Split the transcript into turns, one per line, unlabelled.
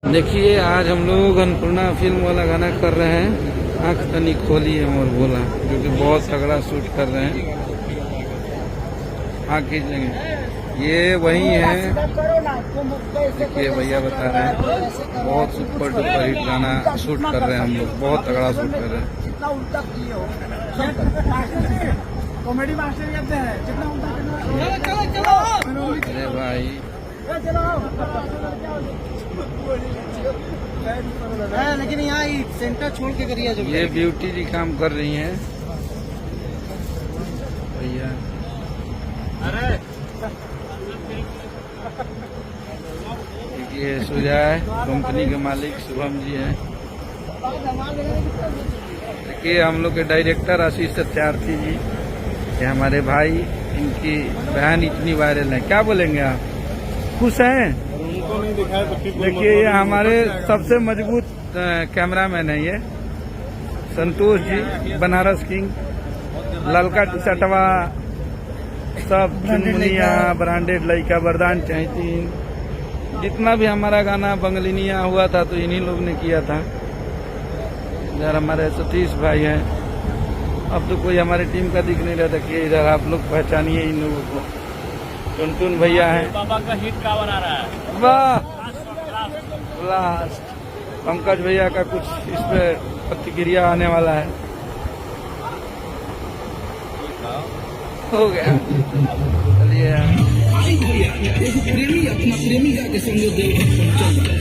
देखिए आज हम लोग अन्नपूर्णा फिल्म वाला गाना कर रहे हैं, आंख तनी खोली है और बोला, क्योंकि बहुत तगड़ा शूट कर रहे हैं। हाँ खींचेंगे, ये वही है। देखिए भैया बता रहे हैं बहुत सुपर डुपर हिट गाना शूट कर रहे हैं हम लोग, बहुत तगड़ा शूट कर रहे हैं।
कॉमेडी मास्टर कहते हैं जितना
अरे भाई
लेकिन यहाँ सेंटर छोड़ के करिए जो
ये ब्यूटी जी काम कर रही हैं भैया। ये सुजाय कंपनी के मालिक शुभम जी हैं। देखिए हम लोग के डायरेक्टर आशीष सत्यार्थी जी, ये हमारे भाई, इनकी बहन इतनी वायरल है, क्या बोलेंगे आप? खुश हैं? देखिए ये हमारे सबसे मजबूत कैमरामैन है, ये संतोष जी, बनारस किंग, ललका टी शर्टवा, सब चुनमुनिया ब्रांडेड लड़का वरदान चाहतीन। जितना भी हमारा गाना बंगलिनिया हुआ था तो इन्हीं लोग ने किया था। इधर हमारे सतीश भाई हैं। अब तो कोई हमारी टीम का दिख नहीं रहा था कि इधर आप लोग पहचानिए इन लोगों को। टुनटुन भैया हैं।
बाबा का हिट का बना रहा है।
वाह लास्ट पंकज भैया का कुछ इस पे प्रतिक्रिया आने वाला है। हो गया, चलिए।
प्रेमी अपना प्रेमिका के संग देवघर पहुंचल।